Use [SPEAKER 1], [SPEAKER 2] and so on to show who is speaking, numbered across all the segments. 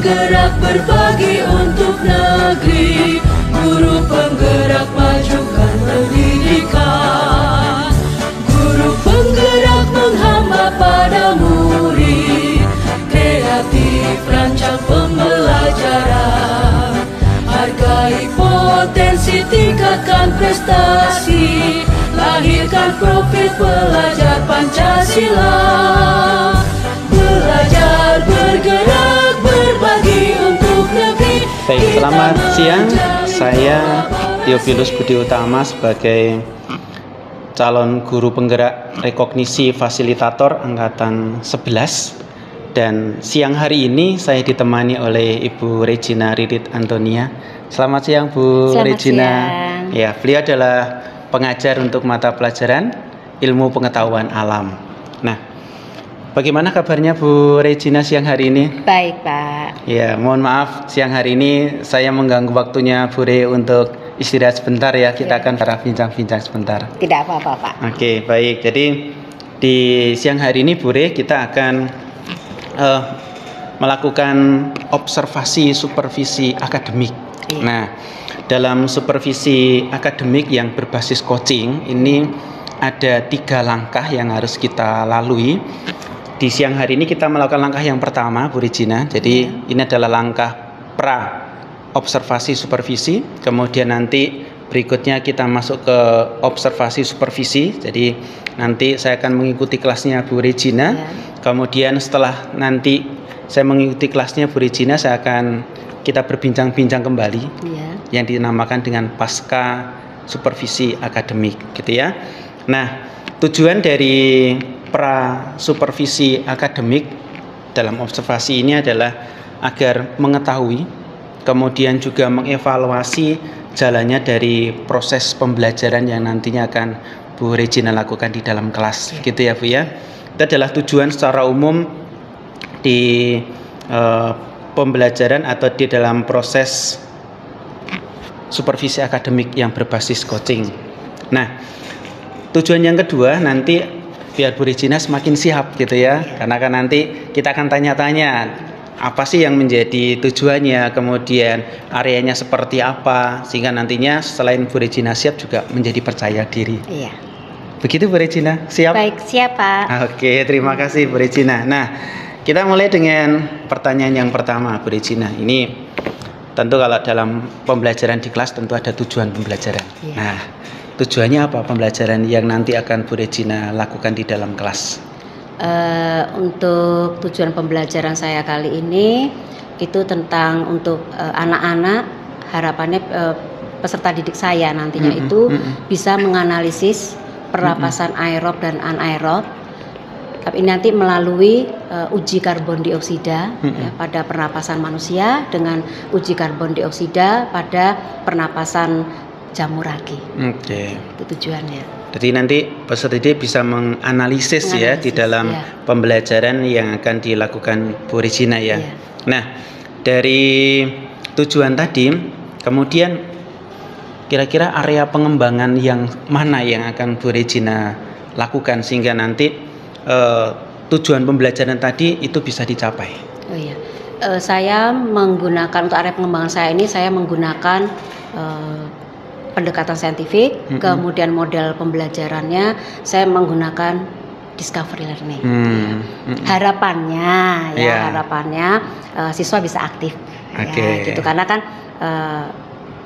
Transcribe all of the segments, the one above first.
[SPEAKER 1] penggerak berbagi untuk negeri, guru penggerak majukan pendidikan, guru penggerak menghamba pada murid, kreatif rancang pembelajaran, hargai potensi, tingkatkan prestasi, lahirkan profil pelajar Pancasila. Belajar, bergerak, berbagi untuk negeri.
[SPEAKER 2] Baik, selamat siang. Saya Theophilus Budi Utama sebagai calon guru penggerak rekognisi fasilitator angkatan 11. Dan siang hari ini saya ditemani oleh Ibu Regina Ririt Antonia. Selamat siang Bu Regina.
[SPEAKER 3] Siang.
[SPEAKER 2] Ya, beliau adalah pengajar untuk mata pelajaran ilmu pengetahuan alam. Nah, bagaimana kabarnya Bu Regina siang hari ini?
[SPEAKER 3] Baik, Pak.
[SPEAKER 2] Ya, mohon maaf siang hari ini saya mengganggu waktunya Bu Re untuk istirahat sebentar ya. Kita akan bincang-bincang sebentar.
[SPEAKER 3] Tidak apa-apa, Pak.
[SPEAKER 2] Oke, baik. Jadi di siang hari ini Bu Re kita akan melakukan observasi supervisi akademik.
[SPEAKER 3] Iya.
[SPEAKER 2] Nah, dalam supervisi akademik yang berbasis coaching ini ada 3 langkah yang harus kita lalui. Di siang hari ini kita melakukan langkah yang pertama, Bu Regina. Jadi ini adalah langkah pra observasi supervisi. Kemudian nanti berikutnya kita masuk ke observasi supervisi. Jadi nanti saya akan mengikuti kelasnya Bu Regina. Kemudian setelah nanti saya mengikuti kelasnya Bu Regina, kita berbincang-bincang kembali yang dinamakan dengan pasca supervisi akademik, gitu ya. Nah, tujuan dari pra supervisi akademik dalam observasi ini adalah agar mengetahui, kemudian juga mengevaluasi jalannya dari proses pembelajaran yang nantinya akan Bu Regina lakukan di dalam kelas, gitu ya Bu ya. Itu adalah tujuan secara umum di pembelajaran atau di dalam proses supervisi akademik yang berbasis coaching. Nah, tujuan yang kedua nanti biar Bu Regina semakin siap gitu ya, karena kan nanti kita akan tanya-tanya apa sih yang menjadi tujuannya, kemudian areanya seperti apa, sehingga nantinya selain Bu Regina siap juga menjadi percaya diri.
[SPEAKER 3] Iya.
[SPEAKER 2] Begitu Bu Regina, siap?
[SPEAKER 3] Baik, siap Pak.
[SPEAKER 2] Oke, terima kasih Bu Regina. Nah, kita mulai dengan pertanyaan yang pertama Bu Regina. Ini tentu kalau dalam pembelajaran di kelas tentu ada tujuan pembelajaran.
[SPEAKER 3] Iya.
[SPEAKER 2] Nah, tujuannya apa pembelajaran yang nanti akan Bu Regina lakukan di dalam kelas?
[SPEAKER 3] Untuk tujuan pembelajaran saya kali ini itu tentang untuk anak-anak, harapannya peserta didik saya nantinya itu bisa menganalisis pernapasan aerob dan anaerob. Tapi ini nanti melalui uji karbon dioksida ya, pada pernapasan manusia dengan uji karbon dioksida pada pernapasan jamur ragi.
[SPEAKER 2] Oke.
[SPEAKER 3] Itu tujuannya.
[SPEAKER 2] Jadi nanti peserta didik bisa menganalisis ya di dalam pembelajaran yang akan dilakukan Bu Regina ya.
[SPEAKER 3] Iya.
[SPEAKER 2] Nah, dari tujuan tadi, kemudian kira-kira area pengembangan yang mana yang akan Bu Regina lakukan sehingga nanti tujuan pembelajaran tadi itu bisa dicapai?
[SPEAKER 3] Oh iya, saya menggunakan untuk area pengembangan saya ini saya menggunakan pendekatan saintifik, kemudian model pembelajarannya saya menggunakan discovery learning. Harapannya siswa bisa aktif, ya, gitu karena kan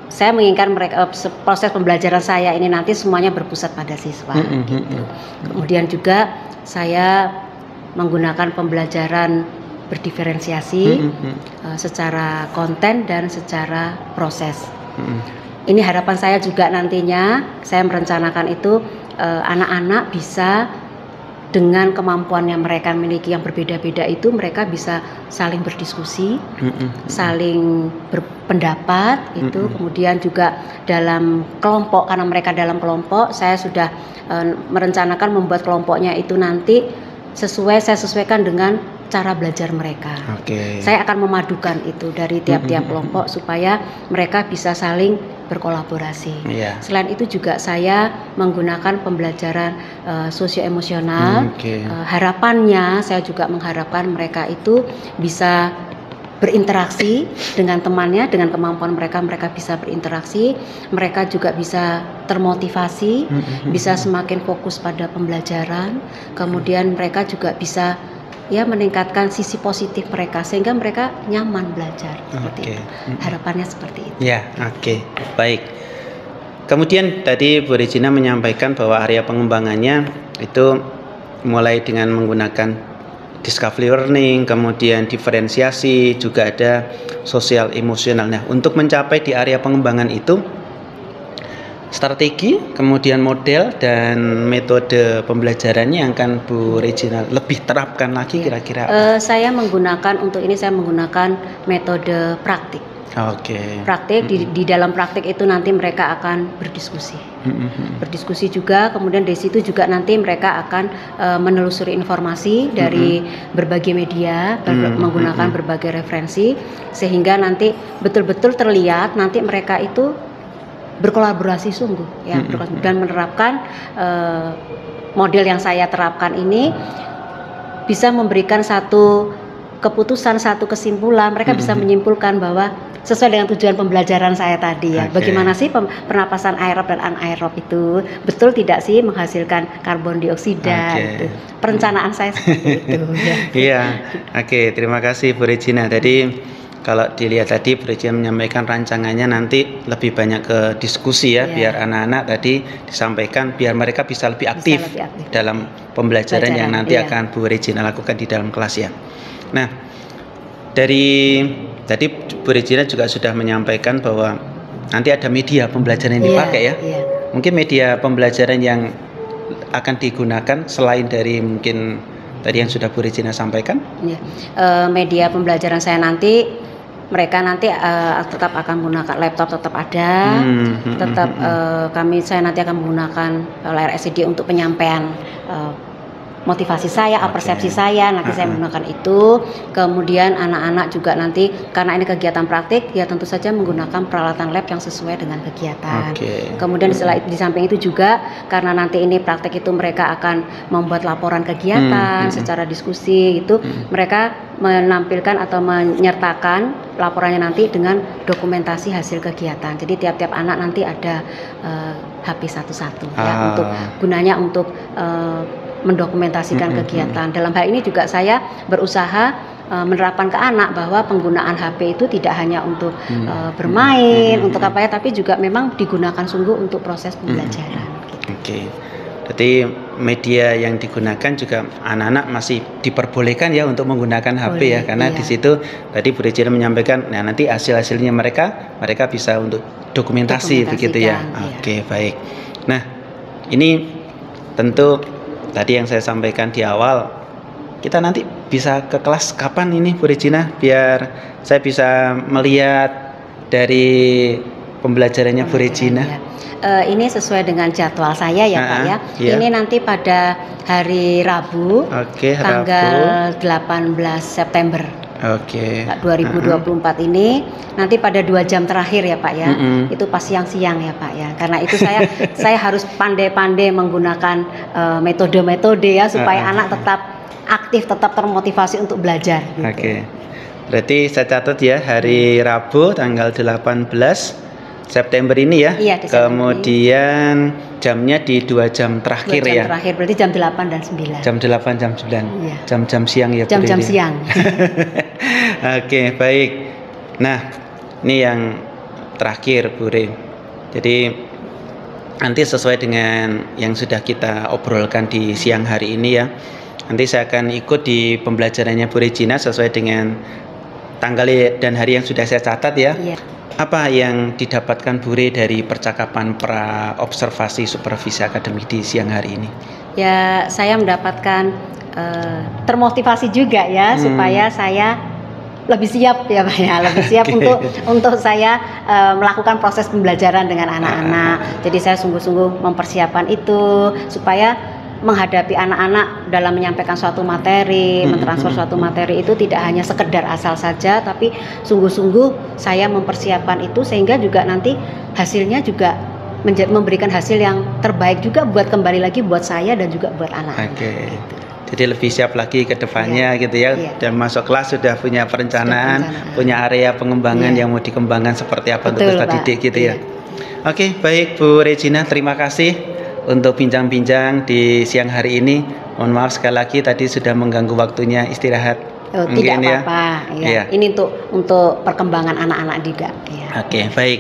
[SPEAKER 3] saya menginginkan mereka proses pembelajaran saya ini nanti semuanya berpusat pada siswa. Gitu. Kemudian juga saya menggunakan pembelajaran berdiferensiasi secara konten dan secara proses. Ini harapan saya juga nantinya saya merencanakan itu anak-anak bisa dengan kemampuan yang mereka miliki yang berbeda-beda itu mereka bisa saling berdiskusi, saling berpendapat itu, kemudian juga dalam kelompok karena mereka dalam kelompok saya sudah merencanakan membuat kelompoknya itu nanti saya sesuaikan dengan cara belajar mereka. Saya akan memadukan itu dari tiap-tiap kelompok supaya mereka bisa saling berkolaborasi. Selain itu juga saya menggunakan pembelajaran sosioemosional. Harapannya saya juga mengharapkan mereka itu bisa berinteraksi dengan temannya, dengan kemampuan mereka bisa berinteraksi, mereka juga bisa termotivasi, bisa semakin fokus pada pembelajaran, kemudian mereka juga bisa ya meningkatkan sisi positif mereka sehingga mereka nyaman belajar. Seperti itu. Harapannya seperti itu.
[SPEAKER 2] Ya, baik. Kemudian tadi Bu Regina menyampaikan bahwa area pengembangannya itu mulai dengan menggunakan discovery learning, kemudian diferensiasi, juga ada sosial emosional. Nah, untuk mencapai di area pengembangan itu strategi, kemudian model dan metode pembelajarannya yang akan Bu Regina lebih terapkan lagi kira-kira.
[SPEAKER 3] Saya menggunakan metode praktik. Praktik di dalam praktik itu nanti mereka akan berdiskusi, berdiskusi juga. Kemudian dari situ juga nanti mereka akan menelusuri informasi dari berbagai media, menggunakan berbagai referensi, sehingga nanti betul-betul terlihat nanti mereka itu berkolaborasi sungguh, ya, dan menerapkan model yang saya terapkan ini bisa memberikan satu keputusan, satu kesimpulan. Mereka bisa menyimpulkan bahwa sesuai dengan tujuan pembelajaran saya tadi ya. Bagaimana sih pernapasan aerob dan anaerob itu betul tidak sih menghasilkan karbon dioksida? Gitu. Perencanaan saya seperti itu.
[SPEAKER 2] Iya, terima kasih Bu Regina. Tadi kalau dilihat tadi Bu Regina menyampaikan rancangannya nanti lebih banyak ke diskusi ya, biar anak-anak tadi disampaikan biar mereka bisa lebih aktif dalam pembelajaran yang nanti akan Bu Regina lakukan di dalam kelas ya. Nah, dari tadi Bu Regina juga sudah menyampaikan bahwa nanti ada media pembelajaran yang dipakai ya. Mungkin media pembelajaran yang akan digunakan selain dari mungkin tadi yang sudah Bu Regina sampaikan.
[SPEAKER 3] Media pembelajaran saya nanti mereka nanti tetap akan menggunakan laptop, tetap ada, saya nanti akan menggunakan layar LCD untuk penyampaian motivasi saya, persepsi saya, nanti saya menggunakan itu. Kemudian anak-anak juga nanti karena ini kegiatan praktik, ya tentu saja menggunakan peralatan lab yang sesuai dengan kegiatan. Kemudian di samping itu juga karena nanti ini praktik itu mereka akan membuat laporan kegiatan secara diskusi itu, mereka menampilkan atau menyertakan laporannya nanti dengan dokumentasi hasil kegiatan. Jadi tiap-tiap anak nanti ada HP satu-satu ya, untuk gunanya untuk mendokumentasikan kegiatan. Dalam hal ini juga saya berusaha menerapkan ke anak bahwa penggunaan HP itu tidak hanya untuk bermain, untuk apa ya, tapi juga memang digunakan sungguh untuk proses pembelajaran.
[SPEAKER 2] Jadi media yang digunakan juga anak-anak masih diperbolehkan ya untuk menggunakan HP ya, karena di situ tadi Bu Regina menyampaikan, nah nanti hasil-hasilnya mereka bisa untuk dokumentasi begitu ya. Baik. Nah, ini tentu tadi yang saya sampaikan di awal, kita nanti bisa ke kelas kapan ini Bu Regina, biar saya bisa melihat dari pembelajarannya Bu Regina.
[SPEAKER 3] Ini sesuai dengan jadwal saya ya Pak ya. Ini nanti pada hari Rabu, tanggal 18 September 2024 ini, nanti pada 2 jam terakhir ya Pak ya. Itu pas siang-siang ya Pak ya. Karena itu saya harus pandai-pandai menggunakan metode-metode ya supaya anak tetap aktif, tetap termotivasi untuk belajar gitu.
[SPEAKER 2] Berarti saya catat ya, hari Rabu tanggal 18 September ini ya. Kemudian jamnya di 2 jam terakhir ya.
[SPEAKER 3] Terakhir berarti jam 8 dan 9.
[SPEAKER 2] Jam 8 jam 9. Jam-jam siang ya.
[SPEAKER 3] Jam-jam siang.
[SPEAKER 2] Baik. Nah, ini yang terakhir Bu Re. Jadi nanti sesuai dengan yang sudah kita obrolkan di siang hari ini ya. Nanti saya akan ikut di pembelajarannya Bu Regina sesuai dengan tanggal dan hari yang sudah saya catat ya. Apa yang didapatkan Bu Re dari percakapan pra observasi supervisi akademik di siang hari ini?
[SPEAKER 3] Ya, saya mendapatkan termotivasi juga ya, supaya saya lebih siap ya Pak ya, lebih siap untuk saya melakukan proses pembelajaran dengan anak-anak. Jadi saya sungguh-sungguh mempersiapkan itu supaya menghadapi anak-anak dalam menyampaikan suatu materi, mentransfer suatu materi itu tidak hanya sekedar asal saja, tapi sungguh-sungguh saya mempersiapkan itu sehingga juga nanti hasilnya juga memberikan hasil yang terbaik juga buat kembali lagi buat saya dan juga buat anak.
[SPEAKER 2] Jadi lebih siap lagi ke depannya gitu ya. Dan masuk kelas sudah punya perencanaan, punya area pengembangan yang mau dikembangkan seperti apa untuk peserta didik gitu ya. Oke, baik Bu Regina, terima kasih untuk bincang-bincang di siang hari ini. Mohon maaf sekali lagi tadi sudah mengganggu waktunya istirahat.
[SPEAKER 3] Tidak apa-apa. Ya. Ini untuk perkembangan anak-anak juga. Ya.
[SPEAKER 2] Oke, baik.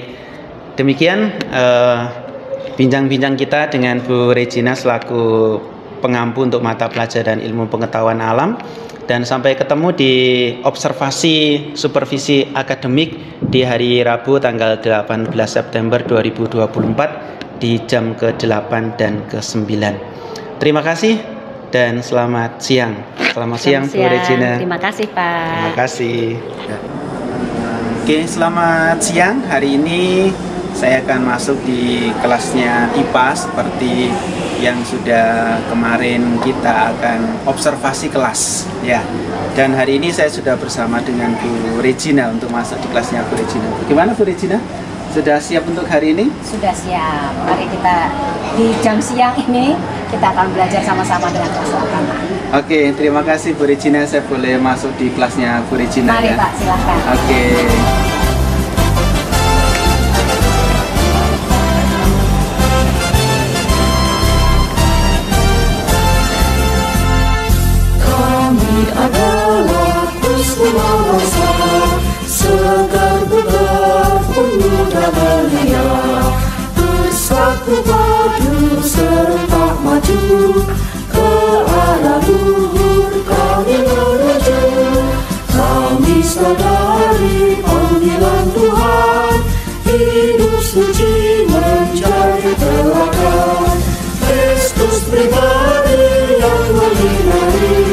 [SPEAKER 2] Demikian bincang-bincang kita dengan Bu Regina selaku pengampu untuk mata pelajaran ilmu pengetahuan alam, dan sampai ketemu di observasi supervisi akademik di hari Rabu tanggal 18 September 2024 di jam ke-8 dan ke-9. Terima kasih dan selamat siang. Selamat siang Bu Regina.
[SPEAKER 3] Terima kasih Pak.
[SPEAKER 2] Terima kasih. Oke, selamat siang. Hari ini saya akan masuk di kelasnya IPA seperti yang sudah kemarin kita akan observasi kelas ya. Dan hari ini saya sudah bersama dengan Bu Regina untuk masuk di kelasnya Bu Regina. Bagaimana Bu Regina? Sudah siap untuk hari ini?
[SPEAKER 3] Sudah siap. Mari kita di jam siang ini kita akan belajar sama-sama dengan kelas agama.
[SPEAKER 2] Oke, terima kasih Bu Regina. Saya boleh masuk di kelasnya Bu Regina.
[SPEAKER 3] Mari
[SPEAKER 2] ya?
[SPEAKER 3] Pak, silahkan.
[SPEAKER 2] Oke.
[SPEAKER 1] Adalah semua bangsa, segar bugar pemuda belia, bersatu padu serta maju ke arah luhur kami menuju. Kami sadari panggilan Tuhan, hidup suci menjadi teladan, Kristus pribadi yang menyinari.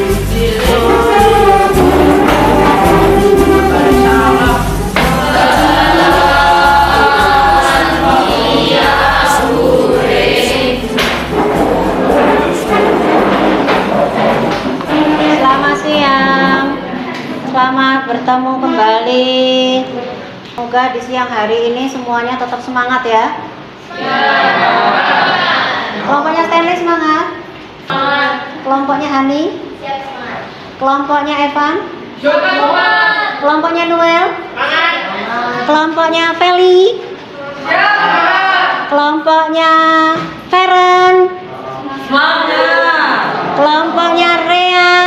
[SPEAKER 3] Selamat siang, selamat bertemu kembali. Semoga di siang hari ini semuanya tetap semangat ya. Kelompoknya Stanley semangat. Kelompoknya Hani. Kelompoknya Evan. Kelompoknya Noel. Kelompoknya Feli. Kelompoknya Feren. Kelompoknya Rea.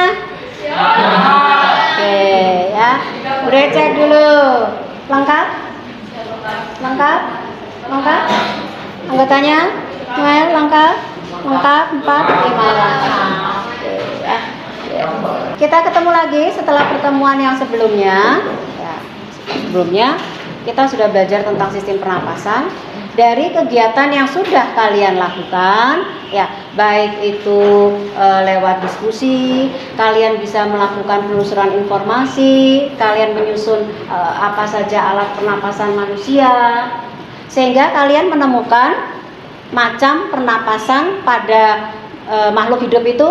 [SPEAKER 3] Oke ya. Udah cek dulu. Lengkap? Lengkap? Lengkap? Anggotanya? Noel lengkap? Lengkap 4, 5. Oke ya. Kita ketemu lagi setelah pertemuan yang sebelumnya. Ya, sebelumnya kita sudah belajar tentang sistem pernapasan. Dari kegiatan yang sudah kalian lakukan, ya baik itu lewat diskusi, kalian bisa melakukan penelusuran informasi, kalian menyusun apa saja alat pernapasan manusia, sehingga kalian menemukan macam pernapasan pada makhluk hidup itu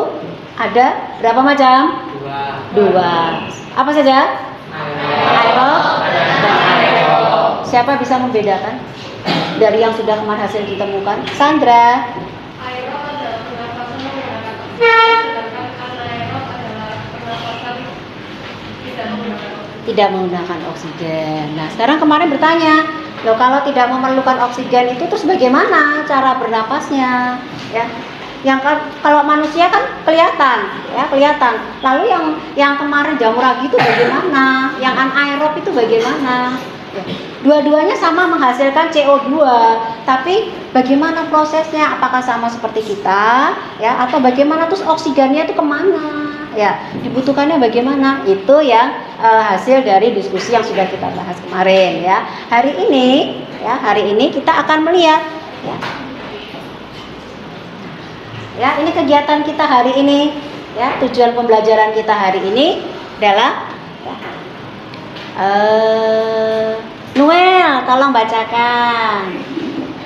[SPEAKER 3] ada berapa macam? Dua. Apa saja? Aerob dan anaerob. Siapa bisa membedakan dari yang sudah kemarin hasil ditemukan? Sandra.
[SPEAKER 4] Aerob adalah pernapasan menggunakan oksigen, sedangkan anaerob adalah pernapasan
[SPEAKER 3] tidak menggunakan oksigen. Nah, sekarang kemarin bertanya, loh kalau tidak memerlukan oksigen itu terus bagaimana cara bernapasnya? Ya. Yang kalau manusia kan kelihatan, ya kelihatan. Lalu yang kemarin jamur ragi itu bagaimana? Yang anaerob itu bagaimana? Ya. Dua-duanya sama menghasilkan CO2, tapi bagaimana prosesnya? Apakah sama seperti kita, ya? Atau bagaimana terus oksigennya itu kemana? Ya, dibutuhkannya bagaimana? Itu yang hasil dari diskusi yang sudah kita bahas kemarin, ya. Hari ini kita akan melihat, ya. Ya, ini kegiatan kita hari ini, ya. Tujuan pembelajaran kita hari ini adalah Noel, tolong bacakan.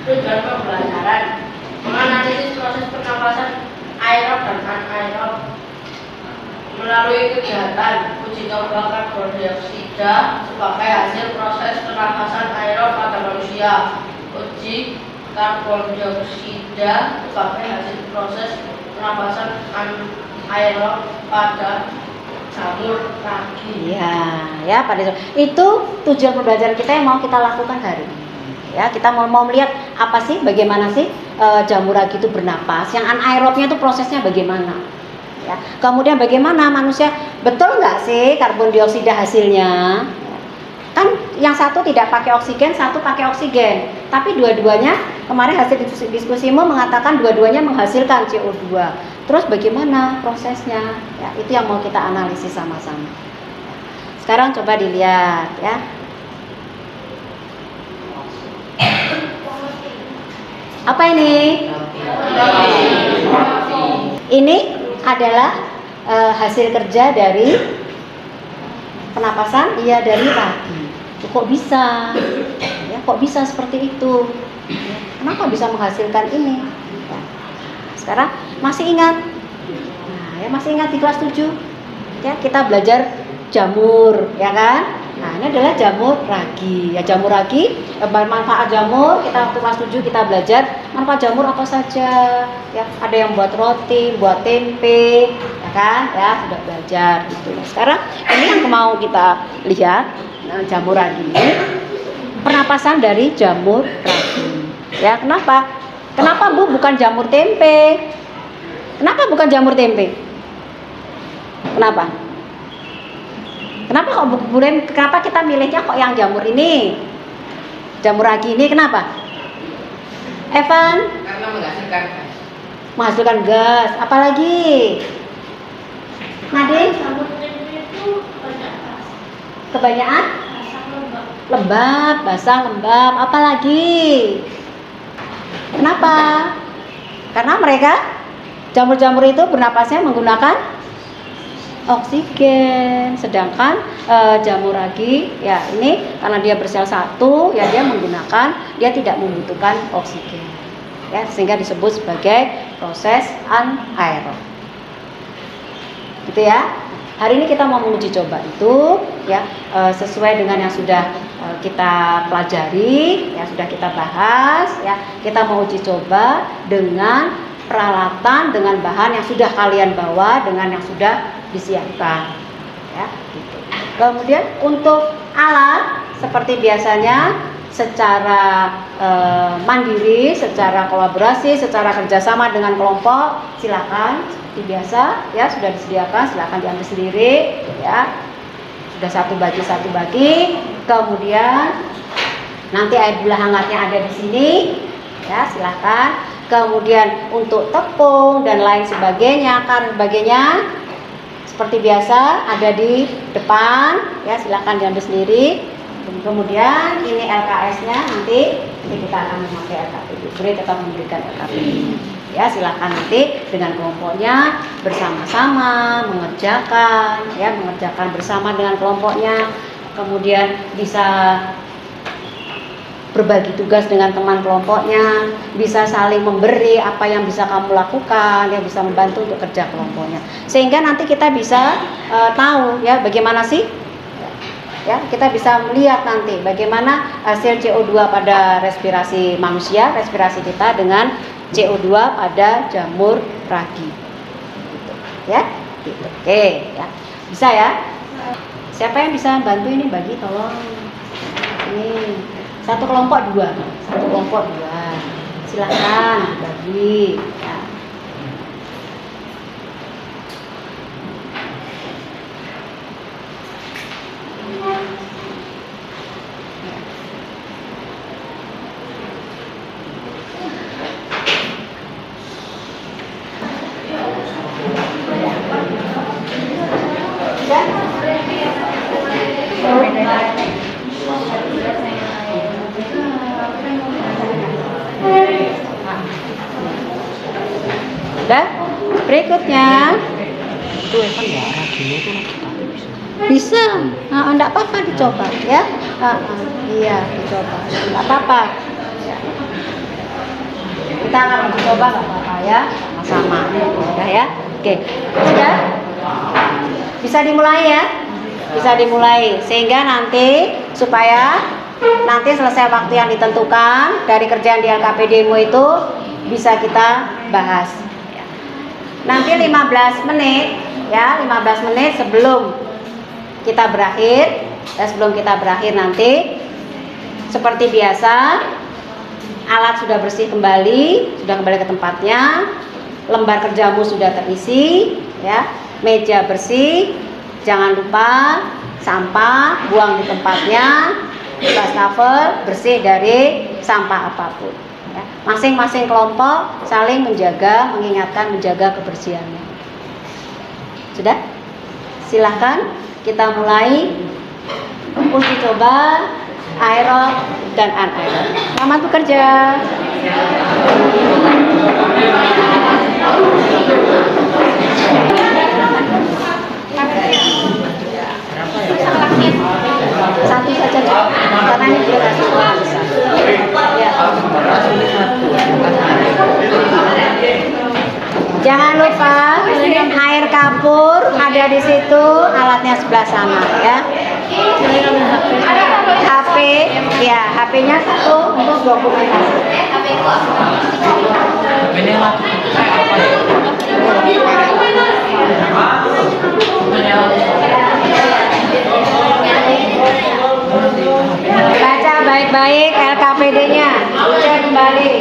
[SPEAKER 4] Tujuan pembelajaran menganalisis proses pernapasan aerob dan anaerob melalui kegiatan uji coba karbon dioksida sebagai hasil proses pernapasan aerob pada manusia. Uji karbon dioksida sebagai hasil proses penapasan anaerob pada jamur ragi.
[SPEAKER 3] Iya, ya pada itu tujuan pembelajaran kita yang mau kita lakukan hari ini. Ya, kita mau melihat apa sih, bagaimana sih jamur ragi itu bernapas, yang anaerobnya itu prosesnya bagaimana. Ya, kemudian bagaimana manusia, betul nggak sih karbon dioksida hasilnya? Kan yang satu tidak pakai oksigen, satu pakai oksigen. Tapi dua-duanya, kemarin hasil diskusimu mengatakan dua-duanya menghasilkan CO2. Terus bagaimana prosesnya? Ya, itu yang mau kita analisis sama-sama. Sekarang coba dilihat ya. Apa ini? Ini adalah hasil kerja dari penapasan, iya, dari ragi. Kok bisa? Ya, kok bisa seperti itu? Ya, kenapa bisa menghasilkan ini? Ya. Sekarang masih ingat? Nah, ya masih ingat di kelas 7? Ya, kita belajar jamur, ya kan? Nah, ini adalah jamur ragi. Ya, jamur ragi, manfaat jamur, kita waktu kelas 7 kita belajar manfaat jamur apa saja. Ya, ada yang buat roti, buat tempe, ya kan? Ya, sudah belajar gitu. Nah, sekarang ini yang mau kita lihat, jamur ragi ini pernapasan dari jamur ragi. Ya, kenapa? Kenapa Bu bukan jamur tempe? Kenapa bukan jamur tempe? Kenapa? Kenapa kok boleh? Kenapa kita milihnya kok yang jamur ini? Jamur ragi ini kenapa? Evan?
[SPEAKER 5] Karena menghasilkan gas.
[SPEAKER 3] Menghasilkan gas. Apalagi? Nadine?
[SPEAKER 4] Jamur tempe itu banyak gas.
[SPEAKER 3] Kebanyakan?
[SPEAKER 4] Basah lembab.
[SPEAKER 3] Lembab, basah, lembab. Apalagi? Kenapa? Karena mereka jamur-jamur itu bernapasnya menggunakan oksigen, sedangkan jamur ragi ya ini karena dia bersel satu, ya dia tidak membutuhkan oksigen, ya, sehingga disebut sebagai proses anaerob. Gitu ya. Hari ini kita mau menguji coba itu ya sesuai dengan yang sudah kita pelajari, ya sudah kita bahas, ya. Kita mau uji coba dengan peralatan, dengan bahan yang sudah kalian bawa, dengan yang sudah disiapkan, ya. Gitu. Kemudian untuk alat seperti biasanya secara mandiri, secara kolaborasi, secara kerjasama dengan kelompok, silakan seperti biasa, ya sudah disediakan, silakan diambil sendiri, ya. Sudah satu bagi. Kemudian nanti air gula hangatnya ada di sini, ya silakan. Kemudian untuk tepung dan lain sebagainya, seperti biasa ada di depan, ya silakan diambil sendiri. Kemudian ini LKS-nya nanti kita akan memakai LKPD. Boleh tetap memberikan LKPD. Ya silakan nanti dengan kelompoknya bersama-sama mengerjakan bersama dengan kelompoknya. Kemudian bisa berbagi tugas dengan teman kelompoknya, bisa saling memberi apa yang bisa kamu lakukan, yang bisa membantu untuk kerja kelompoknya, sehingga nanti kita bisa tahu ya bagaimana sih, ya kita bisa melihat nanti bagaimana hasil CO2 pada respirasi manusia, respirasi kita dengan CO2 pada jamur ragi, gitu, ya, gitu. Oke, ya bisa ya. Siapa yang bisa bantu ini bagi, tolong ini. Satu kelompok dua, silakan bagi. Ya. Udah, berikutnya
[SPEAKER 2] Itu Evan ya, raginya itu lagi tapi
[SPEAKER 3] bisa, enggak apa-apa dicoba ya, iya dicoba, enggak apa-apa. Kita akan mencoba enggak apa-apa ya, sama-sama, udah ya, oke, sudah, bisa dimulai ya, bisa dimulai, sehingga nanti supaya nanti selesai waktu yang ditentukan dari kerjaan di LKPD-mu itu bisa kita bahas. Nanti 15 menit ya, 15 menit sebelum kita berakhir. Sebelum kita berakhir nanti seperti biasa, alat sudah bersih kembali, sudah kembali ke tempatnya, lembar kerjamu sudah terisi ya, meja bersih, jangan lupa sampah buang di tempatnya, wastafel bersih dari sampah apapun ya. Masing-masing kelompok saling menjaga, mengingatkan, menjaga kebersihannya. Sudah? Silahkan kita mulai uji coba aerob dan anaerob. Selamat bekerja. Satu saja cukup, karena ini durasi besar. Ya. Jangan lupa air kapur ada di situ, alatnya sebelah sana ya. HP, ya HP-nya satu untuk dokumentasi. Baca baik-baik LKPD-nya, ucap kembali.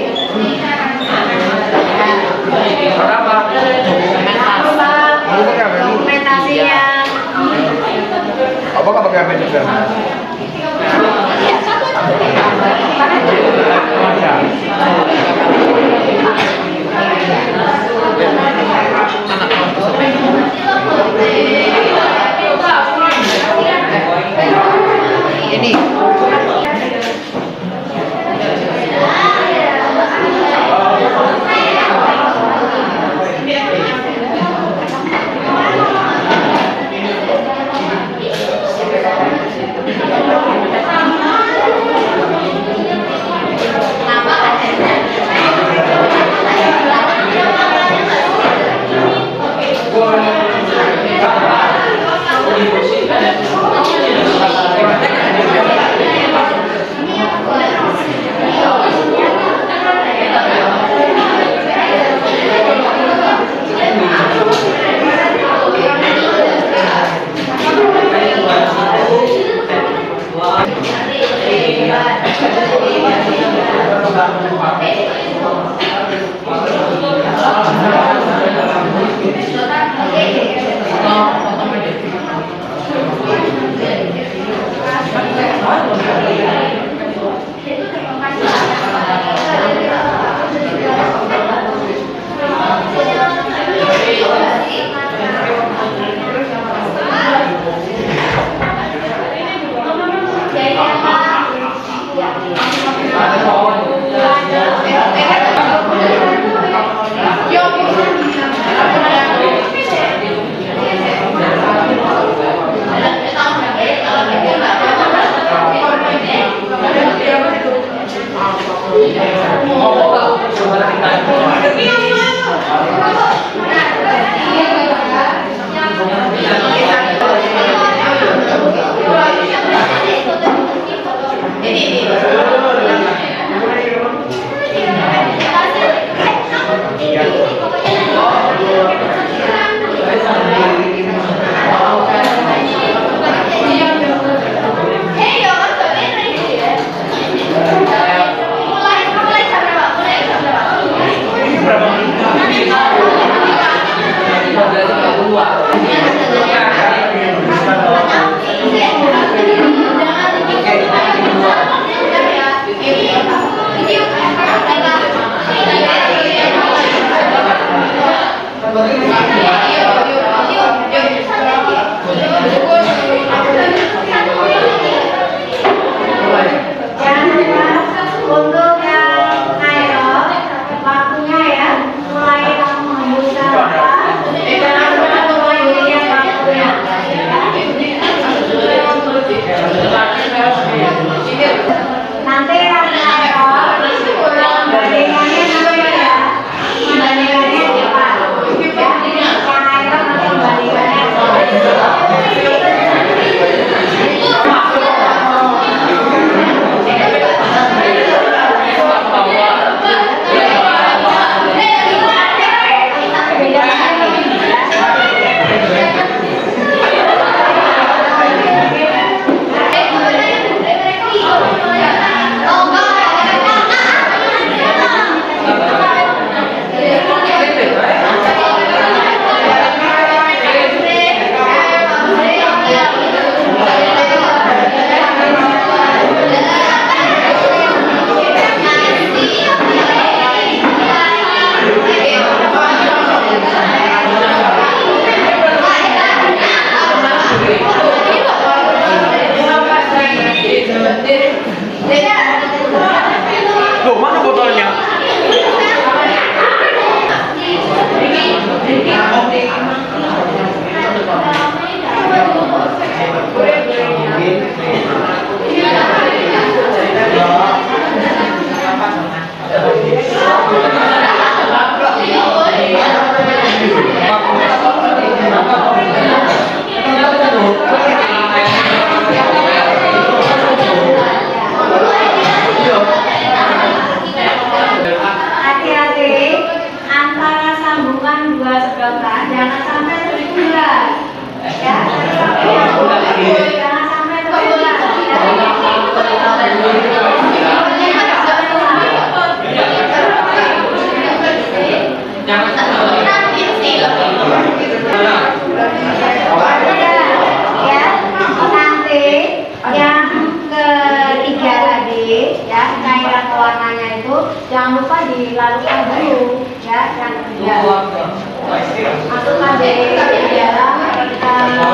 [SPEAKER 3] Dokumentasinya.
[SPEAKER 5] Apa nggak pakai HP juga?
[SPEAKER 3] Ini. jangan sampai terbulan. Ya, jangan sampai terbulan. Jangan lupa dilarutkan dulu ya, yang ketiga masukkan di dalam kalibrasi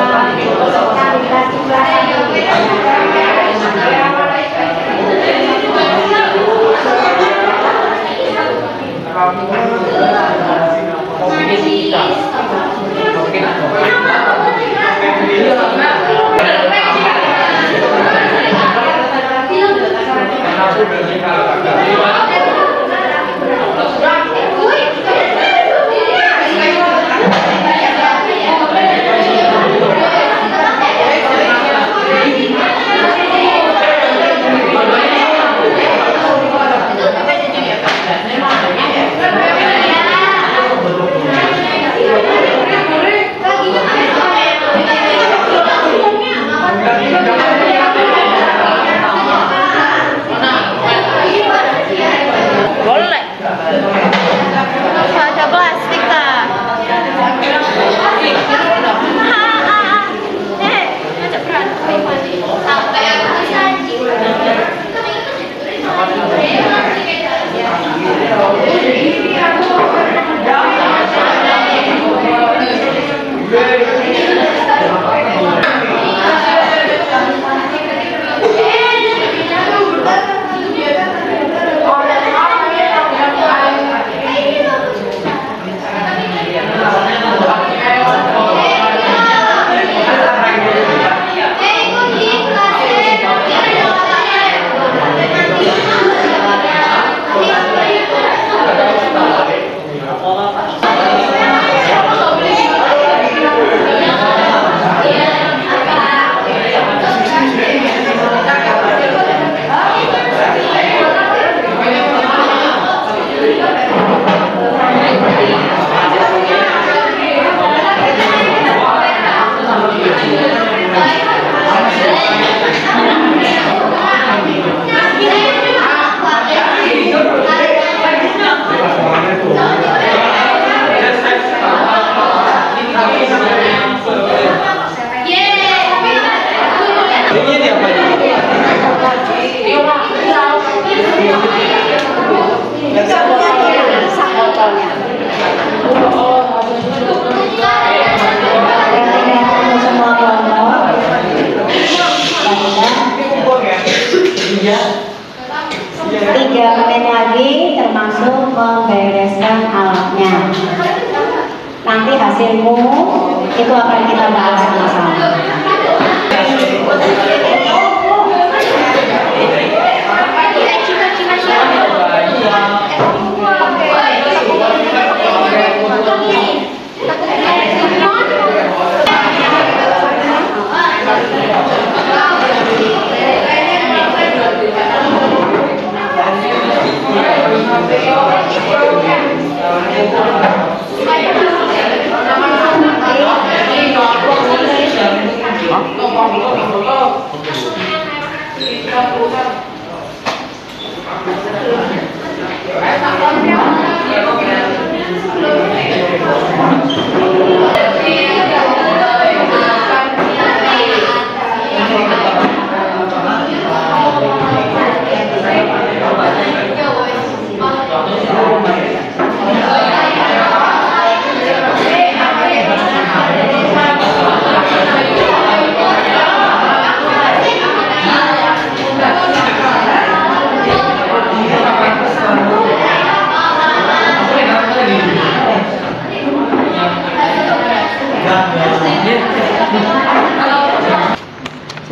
[SPEAKER 3] nanti hasilmu itu akan kita bahas sama-sama.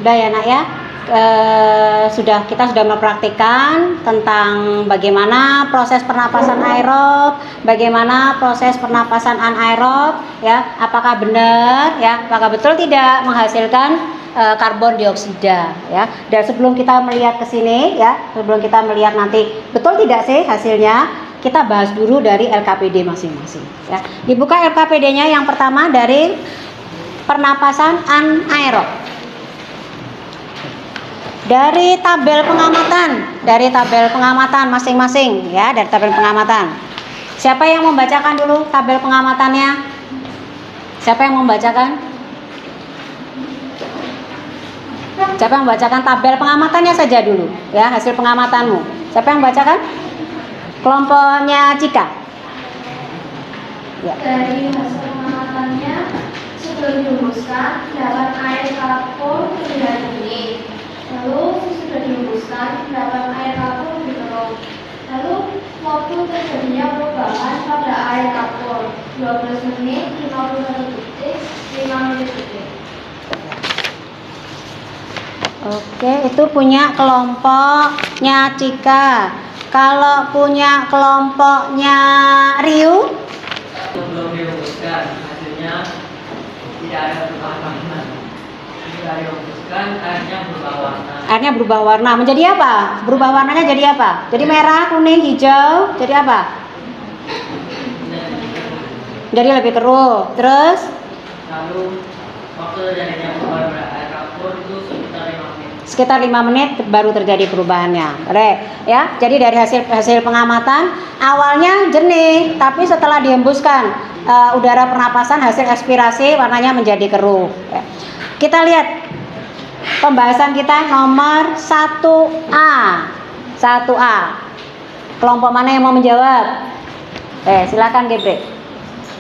[SPEAKER 3] Sudah ya nak ya, kita sudah mempraktikkan tentang bagaimana proses pernapasan aerob, bagaimana proses pernapasan anaerob, ya, apakah benar, ya, apakah betul tidak menghasilkan karbon dioksida, ya. Dan sebelum kita melihat ke sini, ya, sebelum kita melihat nanti betul tidak sih hasilnya, kita bahas dulu dari LKPD masing-masing ya. Dibuka LKPD-nya yang pertama dari pernapasan anaerob. Dari tabel pengamatan masing-masing ya, dari tabel pengamatan. Siapa yang membacakan dulu tabel pengamatannya? Siapa yang membacakan? Siapa yang membacakan tabel pengamatannya saja dulu ya, hasil pengamatanmu. Siapa yang membacakan? Kelompoknya Cika. Ya.
[SPEAKER 4] Dari hasil pengamatannya, sebelum dihembuskan dapat air kapur terlihat bening. Lalu sudah dihembuskan dapat air kapur lebih keruh. Lalu waktu terjadinya perubahan pada air kapur 12 menit, 51 detik, 5 menit detik.
[SPEAKER 3] Oke, itu punya kelompoknya Cika. Kalau punya kelompoknya Riu,
[SPEAKER 6] sebelum dihembuskan hasilnya tidak ada perubahan. Jika dihembuskan airnya berubah warna.
[SPEAKER 3] airnya berubah warna. Menjadi apa? Berubah warnanya jadi apa? Jadi merah, kuning, hijau. Jadi apa? Jadi lebih keruh. Terus
[SPEAKER 6] Lalu waktu terjadinya perubahan air kapur itu
[SPEAKER 3] sekitar 5 menit baru terjadi perubahannya. Oke, ya. Jadi dari hasil pengamatan awalnya jernih, tapi setelah dihembuskan udara pernapasan hasil ekspirasi warnanya menjadi keruh. Ya. Kita lihat pembahasan kita nomor 1A. 1A. Kelompok mana yang mau menjawab? Silakan Gebre.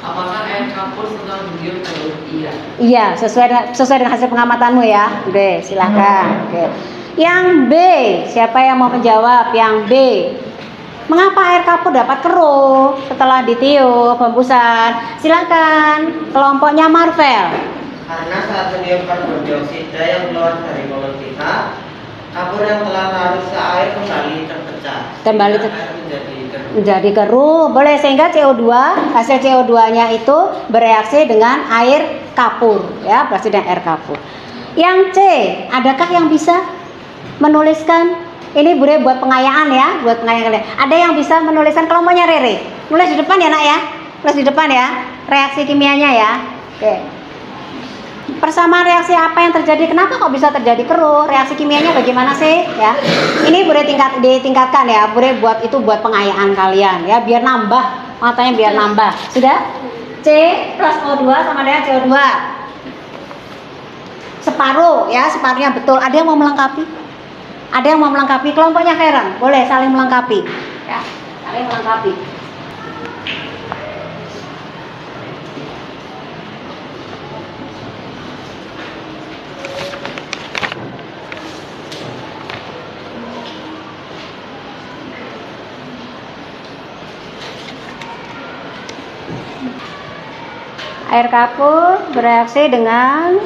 [SPEAKER 6] apakah air kapur setelah didiam keruh? Iya.
[SPEAKER 3] Iya, sesuai dengan hasil pengamatanmu ya. B, silakan. Oke. Yang B, siapa yang mau menjawab? Yang B. Mengapa air kapur dapat keruh setelah ditiup hembusan? Silakan. Kelompoknya Marvel.
[SPEAKER 7] Karena saat meniup karbon dioksida yang keluar dari mulut kita, kapur yang telah larut ke air kembali terpecah. Menjadi
[SPEAKER 3] keruh. Boleh, sehingga CO2, hasil CO2-nya itu bereaksi dengan air kapur ya, bereaksi dengan air kapur. Yang C, adakah yang bisa menuliskan? Ini Bude buat pengayaan ya, buat pengayaan. Ada yang bisa menuliskan kelompoknya Rere? Nulis di depan ya Nak ya. Nulis di depan ya. Reaksi kimianya ya. Oke. Persamaan reaksi apa yang terjadi? Kenapa kok bisa terjadi keruh? Reaksi kimianya bagaimana sih? Ya. Ini Bude ditingkatkan ya. Bude buat itu buat pengayaan kalian ya, biar nambah matanya, biar nambah. Sudah? C plus O2 sama dengan CO2. Separuh ya, separuhnya betul. Ada yang mau melengkapi? Ada yang mau melengkapi? Kelompoknya Karen, boleh saling melengkapi. Ya, saling melengkapi. Air kapur bereaksi dengan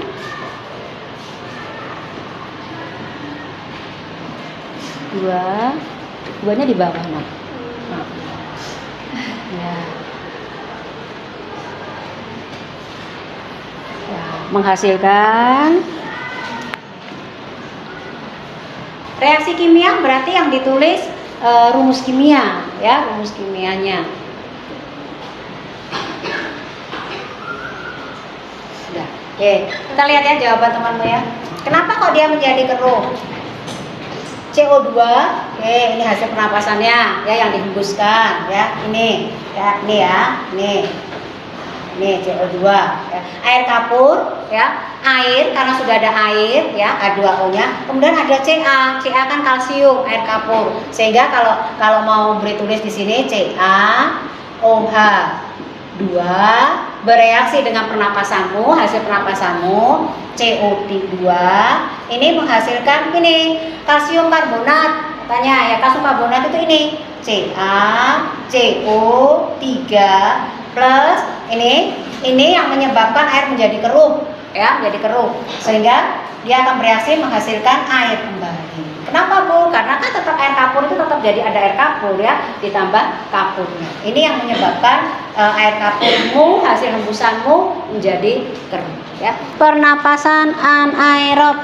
[SPEAKER 3] duanya di bawah nah. Ya. Ya, menghasilkan reaksi kimia, berarti yang ditulis rumus kimia ya, rumus kimianya. Sudah. Oke, kita lihat ya jawaban temanmu ya. Kenapa kok dia menjadi keruh? CO2, oke, ini hasil pernapasannya ya, yang dihembuskan ya, ini ya, ini CO2 ya. Air kapur ya, air karena sudah ada air ya, H2O nya, kemudian ada Ca kan kalsium, air kapur, sehingga kalau mau beri tulis di sini CaOH 2 bereaksi dengan pernapasanmu, hasil pernapasanmu CO2 ini menghasilkan ini kalsium karbonat, katanya ya, kalsium karbonat itu ini CaCO3 plus ini yang menyebabkan air menjadi keruh ya, menjadi keruh, sehingga dia akan bereaksi menghasilkan air kembali. Kenapa Bu? Karena kan tetap air kapur itu tetap jadi ada air kapur ya, ditambah kapurnya. Ini yang menyebabkan air kapurmu, hasil hembusanmu menjadi keruh ya. Pernapasan anaerob.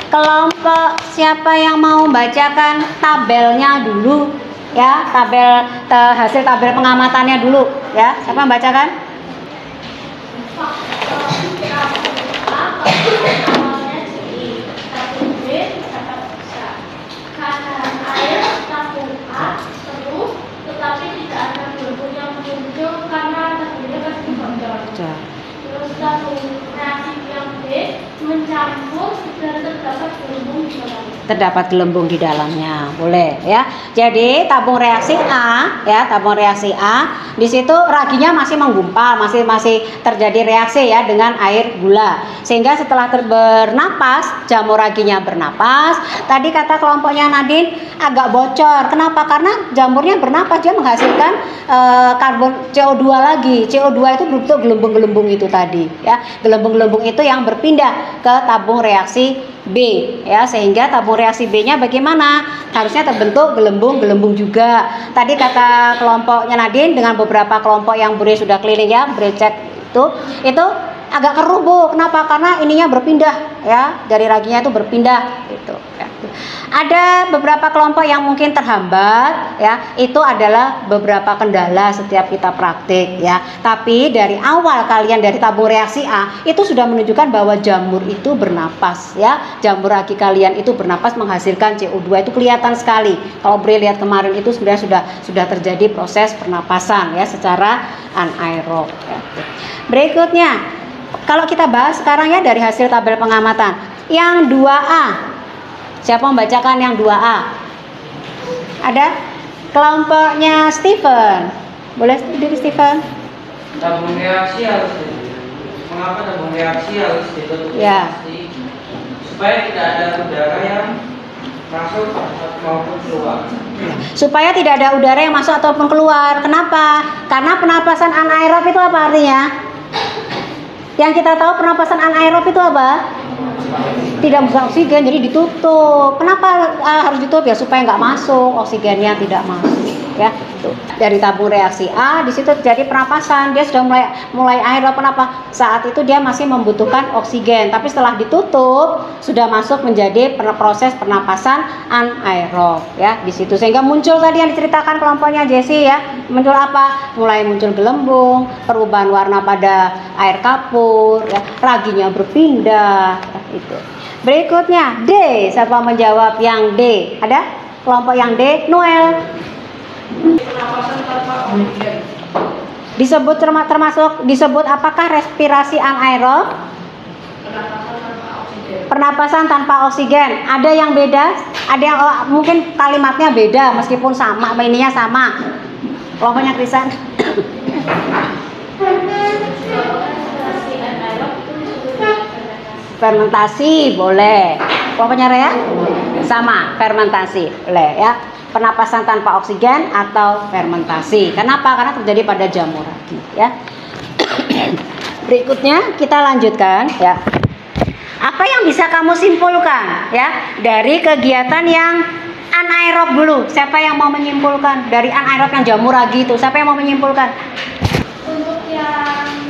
[SPEAKER 3] Kelompok siapa yang mau bacakan tabelnya dulu? ya hasil tabel pengamatannya dulu ya. Siapa yang bacakan?
[SPEAKER 4] Keadaan air tabung A seru, tetapi tidak ada gelembung yang muncul karena tabungnya pasti bocor. Terus tabung reaksi yang B mencampur dan terdapat gelembung di dalamnya.
[SPEAKER 3] Terdapat gelembung di dalamnya, boleh ya. Jadi tabung reaksi A, ya tabung reaksi A, di situ raginya masih menggumpal, masih terjadi reaksi ya dengan air gula. Sehingga setelah bernapas, jamur raginya bernapas. Tadi kata kelompoknya Nadine agak bocor. Kenapa? Karena jamurnya bernapas, dia menghasilkan karbon CO2 lagi. CO2 itu berbentuk gelembung-gelembung itu tadi, ya. Gelembung-gelembung itu yang berpindah ke tabung reaksi B, ya, sehingga tabung reaksi B-nya bagaimana? Harusnya terbentuk gelembung-gelembung juga. Tadi kata kelompoknya Nadine dengan beberapa kelompok yang Bure sudah keliling ya, Bure cek itu agak keruh Bu. Kenapa? Karena ininya berpindah ya, dari raginya itu berpindah gitu ya. Ada beberapa kelompok yang mungkin terhambat ya, itu adalah beberapa kendala setiap kita praktik ya. Tapi dari awal kalian dari tabung reaksi A itu sudah menunjukkan bahwa jamur itu bernapas ya. Jamur ragi kalian itu bernapas menghasilkan CO2, itu kelihatan sekali. Kalau Bre lihat kemarin itu sebenarnya sudah terjadi proses pernapasan ya secara anaerob ya. Berikutnya kalau kita bahas sekarang ya dari hasil tabel pengamatan yang 2A. Siapa membacakan yang 2A? Ada? Kelompoknya Stephen. Boleh diri Stephen?
[SPEAKER 7] Tabung reaksi harus mengapa tabung reaksi harus ditutup
[SPEAKER 3] Ya.
[SPEAKER 7] supaya tidak ada udara yang masuk maupun keluar.
[SPEAKER 3] Supaya tidak ada udara yang masuk ataupun keluar. Kenapa? Karena penapasan anaerob itu apa artinya? Yang kita tahu penapasan anaerob itu apa? Tidak bisa oksigen, jadi ditutup. Kenapa harus ditutup? Ya supaya nggak masuk, oksigennya tidak masuk ya. Tuh. Dari tabung reaksi A di situ terjadi pernapasan, dia sudah mulai aerob. Kenapa? Saat itu dia masih membutuhkan oksigen, tapi setelah ditutup sudah masuk menjadi proses pernapasan anaerob ya di situ. Sehingga muncul tadi yang diceritakan kelompoknya Jessie ya. Muncul apa? Mulai muncul gelembung, perubahan warna pada air kapur ya, raginya berpindah ya, itu. Berikutnya D, siapa menjawab yang D? Ada? Kelompok yang D, Noel. Disebut apakah respirasi anaerob? Pernapasan tanpa oksigen. Ada yang beda? Ada yang mungkin kalimatnya beda meskipun sama, ininya sama. Kelompoknya Krisan. Fermentasi boleh. Kelompoknya Rea? Sama, fermentasi boleh ya. Pernapasan tanpa oksigen atau fermentasi. Kenapa? Karena terjadi pada jamur ragi ya. Berikutnya kita lanjutkan ya. Apa yang bisa kamu simpulkan ya dari kegiatan yang anaerob dulu? Siapa yang mau menyimpulkan dari anaerob yang jamur ragi itu? Siapa yang mau menyimpulkan?
[SPEAKER 4] Untuk yang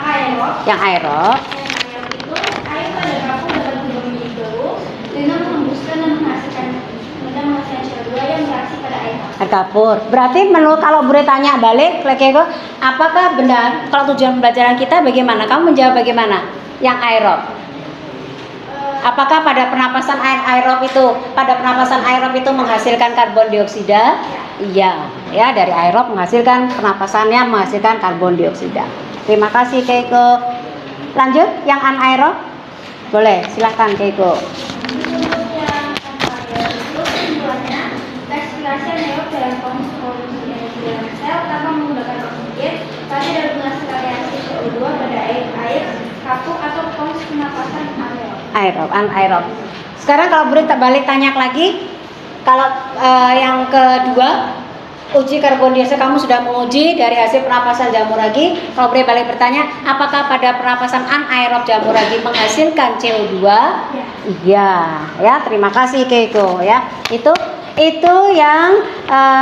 [SPEAKER 4] aerob.
[SPEAKER 3] Yang aerob.
[SPEAKER 4] Itu air pada kapur dapat berbentuk terus dengan menghembuskan dan menghasilkan CO2 yang bereaksi pada air
[SPEAKER 3] kapur. Berarti menurut kalau Bure tanya balik lagi kok, apakah benar kalau tujuan pembelajaran kita bagaimana? Kamu menjawab bagaimana? Yang aerob. Apakah pada pernapasan aerob itu menghasilkan karbon dioksida? Iya, ya dari aerob menghasilkan pernapasannya menghasilkan karbon dioksida. Terima kasih Keiko. Lanjut yang anaerob. Boleh, silakan Keiko.
[SPEAKER 4] Respirasi anaerob dalam proses produksi energi dalam sel tanpa menggunakan oksigen, tadi dapat menghasilkan reaksi CO2 pada air kapur atau proses pernapasan anaerob.
[SPEAKER 3] Anaerob. Sekarang kalau Bure balik tanya lagi, kalau yang kedua uji karbon dioksida kamu sudah menguji dari hasil pernapasan jamur ragi. Kalau Bure balik bertanya, apakah pada pernapasan anaerob jamur ragi menghasilkan CO2? Iya, ya. Terima kasih Keiko ya. Itu yang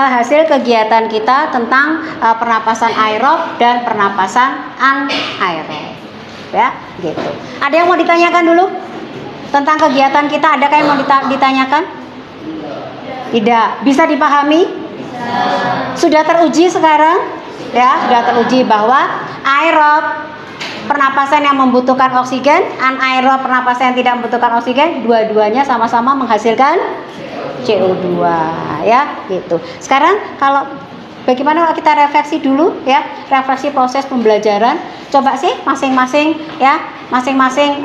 [SPEAKER 3] hasil kegiatan kita tentang pernapasan aerob dan pernapasan anaerob. Ya, gitu. Ada yang mau ditanyakan dulu tentang kegiatan kita? Adakah yang mau ditanyakan? Tidak. Bisa dipahami? Sudah teruji sekarang? Ya, sudah teruji bahwa aerob pernapasan yang membutuhkan oksigen, anaerob pernapasan yang tidak membutuhkan oksigen, dua-duanya sama-sama menghasilkan CO2 ya, gitu. Sekarang kalau bagaimana kalau kita refleksi dulu ya, refleksi proses pembelajaran. Coba sih masing-masing ya, masing-masing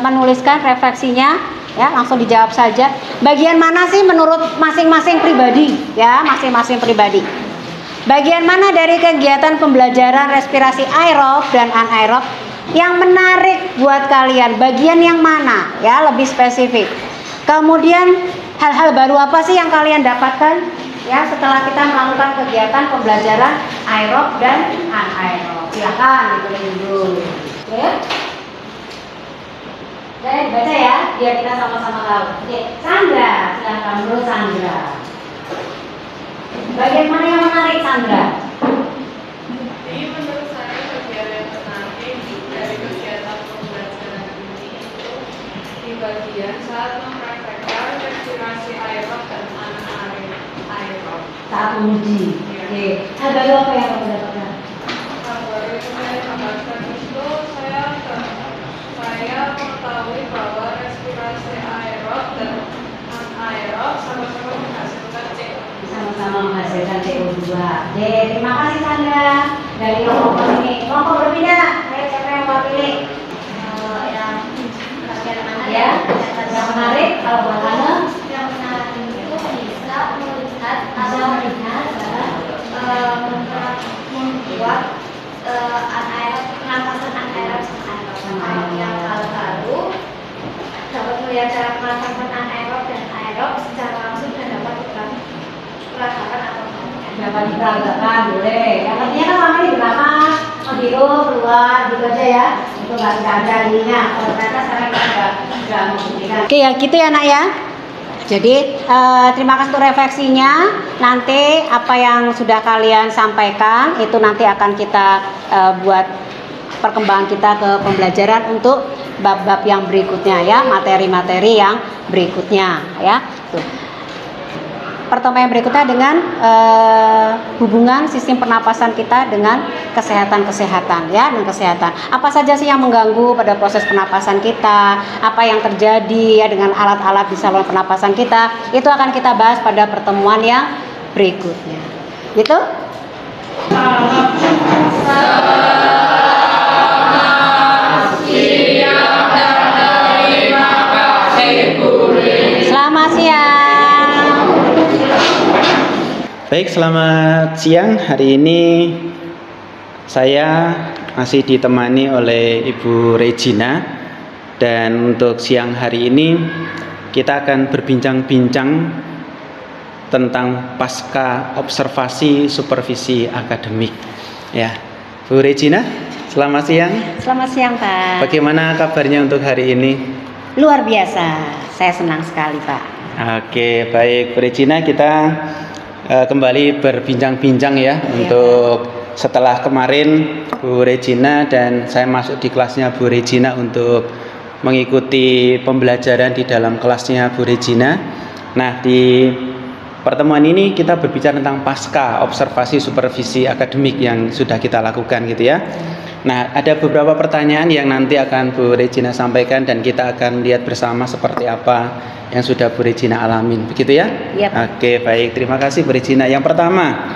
[SPEAKER 3] menuliskan refleksinya ya, langsung dijawab saja. Bagian mana sih menurut masing-masing pribadi ya, masing-masing pribadi. Bagian mana dari kegiatan pembelajaran respirasi aerob dan anaerob yang menarik buat kalian? Bagian yang mana ya, lebih spesifik. Kemudian hal-hal baru apa sih yang kalian dapatkan ya setelah kita melakukan kegiatan pembelajaran aerob dan anaerob? Silakan ditulis dulu. Oke. Oke, baca ya biar kita sama-sama tahu. Oke, Sandra, silakan menurut Sandra. Bagian mana yang menarik, Sandra?
[SPEAKER 8] Jadi menurut saya bagian yang menarik dari kegiatan pembelajaran ini itu di bagian saat mempraktekkan respirasi aerob dan anaerob.
[SPEAKER 3] Saat menguji. Oke. Hal baru apa yang kamu dapatkan?
[SPEAKER 8] Hal baru yang saya dapatkan itu saya mengetahui bahwa respirasi aerob dan anaerob sama-sama menghasilkan CO2.
[SPEAKER 3] Sama-sama menghasilkan CO2. Oke, terima kasih Sandra. Dari kelompok ini, kelompok berbeda. Ayo siapa yang mau pilih?
[SPEAKER 4] Yang bagian mana
[SPEAKER 3] Ya, yang menarik kalau buat Anda?
[SPEAKER 4] yang menarik itu bisa melihat atau membuat anaerob, pernapasan anaerob sama yang hal baru dapat melihat cara pernapasan anaerob dan aerob secara langsung dan dapat diperagakan atau
[SPEAKER 3] Dapat diperagakan, boleh. Yang pentingnya kan selama ini bernafas, menghirup, keluar, gitu aja ya. Itu nggak ada ininya. Kalau ternyata sekarang kita sudah membuktikan. Oke ya, gitu ya nak ya. Jadi terima kasih untuk refleksinya. Nanti apa yang sudah kalian sampaikan itu nanti akan kita buat perkembangan kita ke pembelajaran untuk bab-bab yang berikutnya ya, materi-materi yang berikutnya ya. Tuh. Pertemuan yang berikutnya dengan hubungan sistem pernapasan kita dengan kesehatan ya, dengan kesehatan. Apa saja sih yang mengganggu pada proses pernapasan kita? Apa yang terjadi ya dengan alat-alat di saluran pernapasan kita? Itu akan kita bahas pada pertemuan yang berikutnya. Gitu? Selamat siang.
[SPEAKER 2] Baik, selamat siang. Hari ini saya masih ditemani oleh Ibu Regina, dan untuk siang hari ini kita akan berbincang-bincang tentang pasca observasi supervisi akademik. Ya, Bu Regina, selamat siang.
[SPEAKER 3] Selamat siang Pak.
[SPEAKER 2] Bagaimana kabarnya untuk hari ini?
[SPEAKER 3] Luar biasa, saya senang sekali Pak.
[SPEAKER 2] Oke, baik Bu Regina, kita kembali berbincang-bincang ya, untuk setelah kemarin Bu Regina dan saya masuk di kelasnya Bu Regina untuk mengikuti pembelajaran di dalam kelasnya Bu Regina. Nah, di pertemuan ini kita berbicara tentang pasca observasi supervisi akademik yang sudah kita lakukan gitu ya. Nah, ada beberapa pertanyaan yang nanti akan Bu Regina sampaikan dan kita akan lihat bersama seperti apa yang sudah Bu Regina alamin, begitu ya?
[SPEAKER 3] Iya, Pak.
[SPEAKER 2] Oke, baik. Terima kasih Bu Regina. Yang pertama,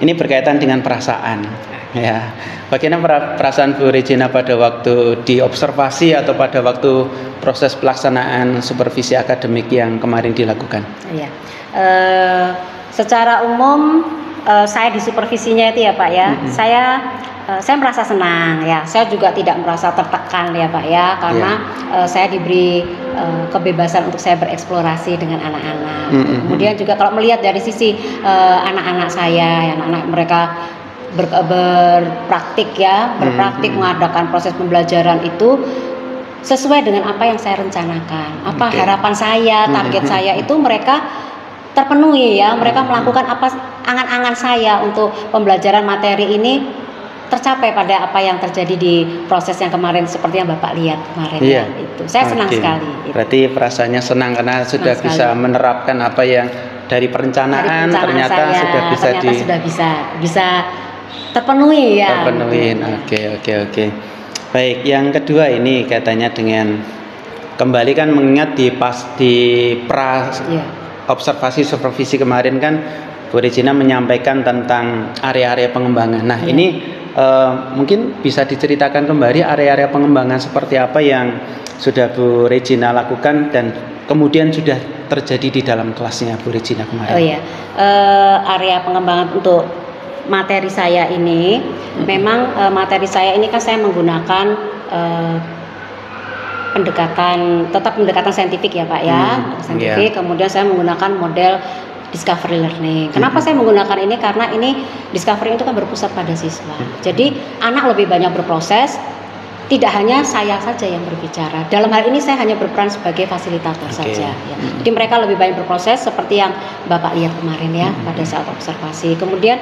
[SPEAKER 2] ini berkaitan dengan perasaan. Ya, bagaimana perasaan Bu Regina pada waktu diobservasi atau pada waktu proses pelaksanaan supervisi akademik yang kemarin dilakukan?
[SPEAKER 3] Iya. Secara umum saya di supervisinya itu ya Pak ya, saya merasa senang ya. Saya juga tidak merasa tertekan ya Pak ya, karena saya diberi kebebasan untuk saya bereksplorasi dengan anak-anak. Kemudian juga kalau melihat dari sisi anak-anak saya, anak-anak mereka berpraktik ya, berpraktik mengadakan proses pembelajaran itu sesuai dengan apa yang saya rencanakan, apa harapan saya, target saya itu mereka terpenuhi ya, mereka melakukan apa angan-angan saya untuk pembelajaran materi ini tercapai pada apa yang terjadi di proses yang kemarin seperti yang Bapak lihat kemarin ya, itu. Saya senang sekali.
[SPEAKER 2] Berarti perasaannya senang karena sudah bisa menerapkan apa yang dari perencanaan ternyata
[SPEAKER 3] saya,
[SPEAKER 2] sudah bisa
[SPEAKER 3] ternyata bisa terpenuhi ya.
[SPEAKER 2] Terpenuhi. Oke. Baik, yang kedua ini katanya dengan kembali kan mengingat di observasi supervisi kemarin kan Bu Regina menyampaikan tentang area-area pengembangan. Nah, ini mungkin bisa diceritakan kembali area-area pengembangan seperti apa yang sudah Bu Regina lakukan dan kemudian sudah terjadi di dalam kelasnya Bu Regina kemarin.
[SPEAKER 3] Oh iya, area pengembangan untuk materi saya ini, memang materi saya ini kan saya menggunakan pendekatan saintifik ya Pak ya, saintifik. Kemudian saya menggunakan model discovery learning. Kenapa saya menggunakan ini? Karena ini discovery itu kan berpusat pada siswa. Jadi anak lebih banyak berproses. Tidak hanya saya saja yang berbicara. Dalam hal ini saya hanya berperan sebagai fasilitator saja. Ya. Jadi mereka lebih banyak berproses seperti yang Bapak lihat kemarin ya pada saat observasi. Kemudian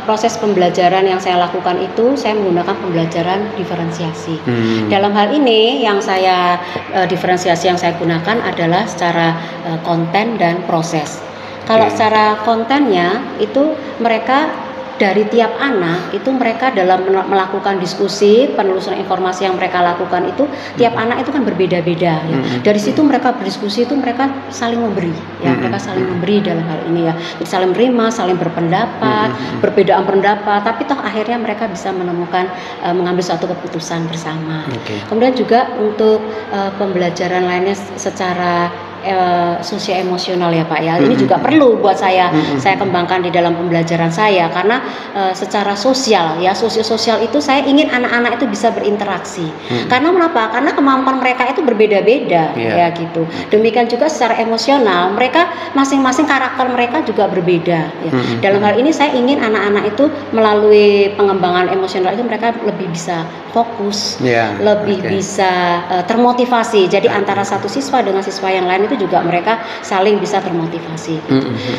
[SPEAKER 3] proses pembelajaran yang saya lakukan itu saya menggunakan pembelajaran diferensiasi. Dalam hal ini yang saya diferensiasi yang saya gunakan adalah secara konten dan proses. Kalau secara kontennya itu mereka dari tiap anak itu mereka dalam melakukan diskusi, penelusuran informasi yang mereka lakukan itu tiap anak itu kan berbeda-beda ya. Dari situ mereka berdiskusi itu mereka saling memberi ya, mereka saling memberi dalam hal ini ya. Jadi saling menerima, saling berpendapat, berbedaan pendapat, tapi toh akhirnya mereka bisa menemukan mengambil suatu keputusan bersama. Kemudian juga untuk pembelajaran lainnya secara sosio emosional ya Pak ya, ini juga perlu buat saya kembangkan di dalam pembelajaran saya karena secara sosial ya, sosial itu saya ingin anak-anak itu bisa berinteraksi. Karena kenapa? Karena kemampuan mereka itu berbeda-beda ya gitu. Demikian juga secara emosional mereka masing-masing karakter mereka juga berbeda ya. Dalam hal ini saya ingin anak-anak itu melalui pengembangan emosional itu mereka lebih bisa fokus, lebih bisa termotivasi. Jadi antara satu siswa dengan siswa yang lain itu juga mereka saling bisa termotivasi.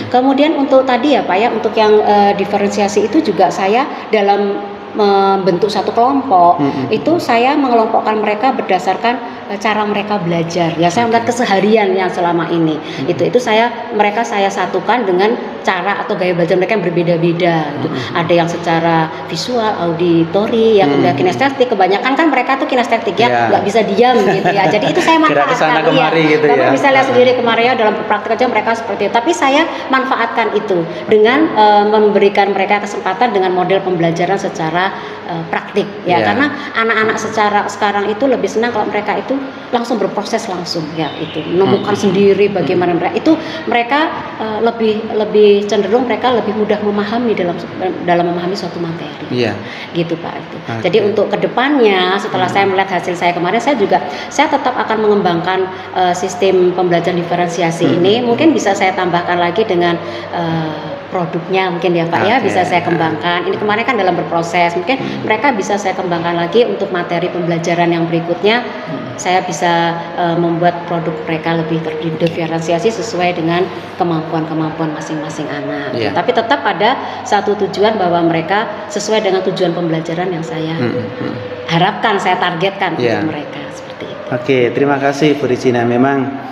[SPEAKER 3] Kemudian untuk tadi ya Pak ya, untuk yang diferensiasi itu juga saya dalam membentuk satu kelompok itu saya mengelompokkan mereka berdasarkan cara mereka belajar ya. Saya melihat keseharian yang selama ini itu mereka saya satukan dengan cara atau gaya belajar mereka yang berbeda-beda gitu. Ada yang secara visual, auditori, yang udah kinestetik. Kebanyakan kan mereka tuh kinestetik ya, nggak bisa diam gitu ya. Jadi itu saya manfaatkan gitu ya. Kamu bisa lihat sendiri kemarin ya dalam praktik aja mereka seperti itu. Tapi saya manfaatkan itu dengan memberikan mereka kesempatan dengan model pembelajaran secara praktik ya. Karena anak-anak secara sekarang itu lebih senang kalau mereka itu langsung berproses langsung ya, itu menemukan sendiri bagaimana mereka itu lebih cenderung mereka lebih mudah memahami dalam memahami suatu materi gitu Pak itu. Jadi untuk kedepannya setelah saya melihat hasil saya kemarin, saya tetap akan mengembangkan sistem pembelajaran diferensiasi ini. Mungkin bisa saya tambahkan lagi dengan produknya mungkin ya Pak ya, bisa saya kembangkan. Ini kemarin kan dalam berproses, mungkin mereka bisa saya kembangkan lagi untuk materi pembelajaran yang berikutnya. Saya bisa membuat produk mereka lebih terdiferensiasi sesuai dengan kemampuan masing-masing anak. Tapi tetap ada satu tujuan bahwa mereka sesuai dengan tujuan pembelajaran yang saya harapkan, saya targetkan untuk mereka seperti itu.
[SPEAKER 2] Oke, terima kasih Bu Regina. Memang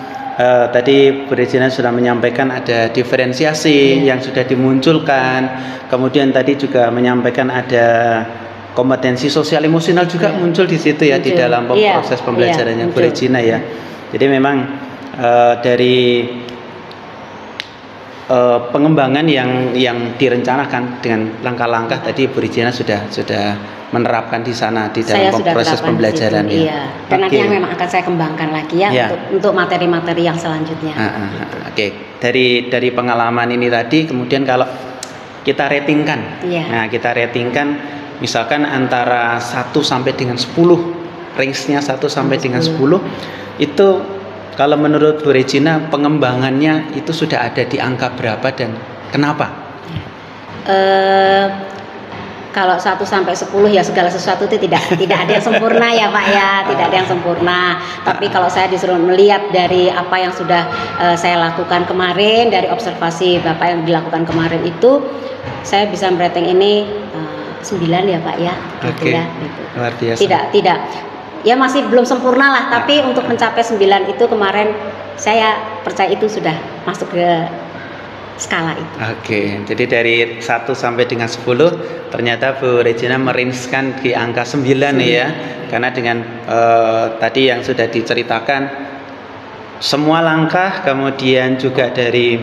[SPEAKER 2] tadi Bu Regina sudah menyampaikan ada diferensiasi yang sudah dimunculkan. Kemudian tadi juga menyampaikan ada kompetensi sosial emosional juga muncul di situ ya, di dalam proses pembelajarannya Bu Regina ya. Jadi memang dari pengembangan yang direncanakan dengan langkah-langkah tadi Bu Regina sudah menerapkan di sana di dalam proses pembelajaran ya.
[SPEAKER 3] Dan nanti yang memang akan saya kembangkan lagi ya untuk materi-materi yang selanjutnya.
[SPEAKER 2] Dari pengalaman ini tadi, kemudian kalau kita ratingkan, nah kita ratingkan misalkan antara 1 sampai dengan 10, range-nya 1 sampai dengan 10 itu kalau menurut Bu Regina pengembangannya itu sudah ada di angka berapa dan kenapa?
[SPEAKER 3] Kalau 1 sampai 10 ya segala sesuatu itu tidak ada yang sempurna ya Pak ya, tidak ada yang sempurna. Tapi kalau saya disuruh melihat dari apa yang sudah saya lakukan kemarin, dari observasi Bapak yang dilakukan kemarin itu, saya bisa merating ini 9 ya Pak ya, gitu ya. Gitu.
[SPEAKER 2] Luar biasa.
[SPEAKER 3] Tidak. Ya masih belum sempurna lah, tapi untuk mencapai 9 itu kemarin saya percaya itu sudah masuk ke skala itu.
[SPEAKER 2] Oke, jadi dari 1 sampai dengan 10 ternyata Bu Regina merinskan di angka 9 nih ya. Karena dengan tadi yang sudah diceritakan semua langkah, kemudian juga dari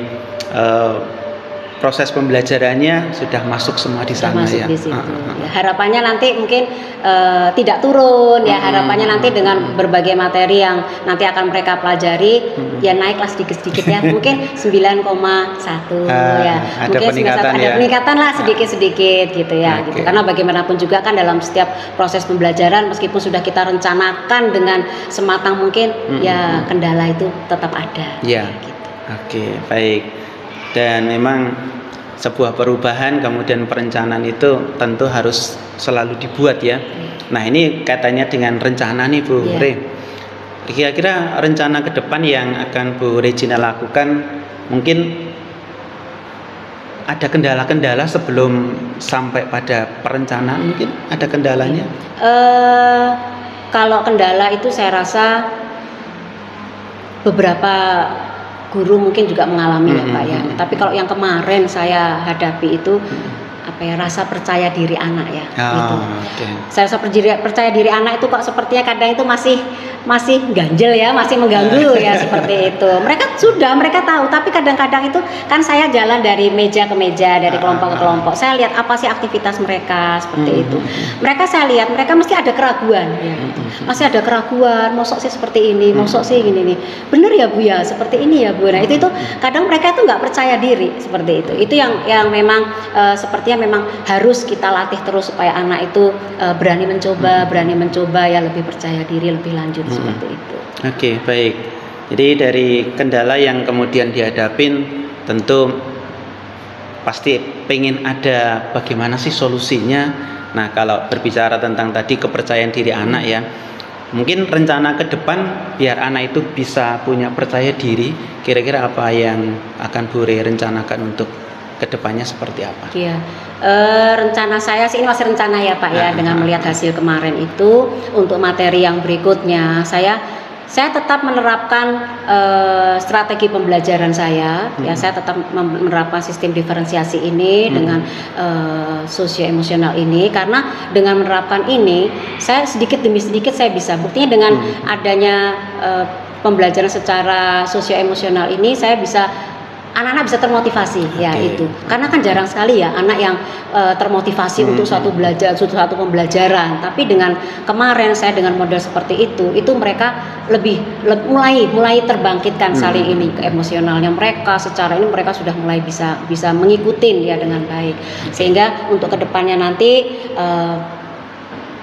[SPEAKER 2] proses pembelajarannya sudah masuk semua di sana
[SPEAKER 3] masuk
[SPEAKER 2] ya.
[SPEAKER 3] Di situ. Ya, harapannya nanti mungkin tidak turun ya, harapannya nanti dengan berbagai materi yang nanti akan mereka pelajari ya naiklah sedikit-sedikit ya, mungkin 9,1 ya.
[SPEAKER 2] Ada
[SPEAKER 3] Mungkin
[SPEAKER 2] peningkatan
[SPEAKER 3] ada
[SPEAKER 2] ya.
[SPEAKER 3] peningkatan lah sedikit-sedikit gitu ya.
[SPEAKER 2] Oke.
[SPEAKER 3] Gitu. Karena bagaimanapun juga kan dalam setiap proses pembelajaran meskipun sudah kita rencanakan dengan sematang mungkin ya kendala itu tetap ada.
[SPEAKER 2] Ya.
[SPEAKER 3] Gitu.
[SPEAKER 2] Oke, baik. Dan memang sebuah perubahan kemudian perencanaan itu tentu harus selalu dibuat ya. Nah ini katanya dengan rencana nih Bu Re. Kira-kira rencana ke depan yang akan Bu Regina lakukan, mungkin ada kendala-kendala sebelum sampai pada perencanaan, mungkin ada kendalanya?
[SPEAKER 3] Kalau kendala itu saya rasa beberapa guru mungkin juga mengalami ya Pak ya. Tapi kalau yang kemarin saya hadapi itu apa ya, rasa percaya diri anak ya. Gitu.
[SPEAKER 2] Okay.
[SPEAKER 3] Saya rasa percaya diri anak itu kok sepertinya kadang itu masih ganjel ya, masih mengganggu ya seperti itu. Mereka tahu, tapi kadang-kadang itu kan saya jalan dari meja ke meja, dari kelompok ke kelompok. Saya lihat apa sih aktivitas mereka seperti itu. Saya lihat mereka mesti ada keraguan ya. Masih ada keraguan, mosok sih seperti ini, mosok sih gini nih. Bener ya Bu ya, seperti ini ya Bu. Nah, itu kadang mereka itu nggak percaya diri seperti itu. Itu yang memang sepertinya memang harus kita latih terus supaya anak itu berani mencoba ya, lebih percaya diri, lebih lanjut seperti itu.
[SPEAKER 2] Oke, baik. Jadi dari kendala yang kemudian dihadapin tentu pasti pengen ada bagaimana sih solusinya. Nah, kalau berbicara tentang tadi kepercayaan diri anak ya, mungkin rencana ke depan biar anak itu bisa punya percaya diri, kira-kira apa yang akan Bu Re rencanakan untuk kedepannya seperti apa?
[SPEAKER 3] Iya, rencana saya sih ini masih rencana ya Pak ya, dengan melihat hasil kemarin itu untuk materi yang berikutnya saya tetap menerapkan strategi pembelajaran saya. Ya, saya tetap menerapkan sistem diferensiasi ini dengan sosio-emosional ini, karena dengan menerapkan ini saya sedikit demi sedikit saya bisa. Buktinya dengan adanya pembelajaran secara sosio-emosional ini saya bisa, anak-anak bisa termotivasi ya itu, karena kan jarang sekali ya anak yang termotivasi untuk suatu pembelajaran. Tapi dengan kemarin saya dengan model seperti itu mereka lebih mulai terbangkitkan saling ini ke emosionalnya mereka. Secara ini mereka sudah mulai bisa mengikuti ya dengan baik, sehingga untuk kedepannya nanti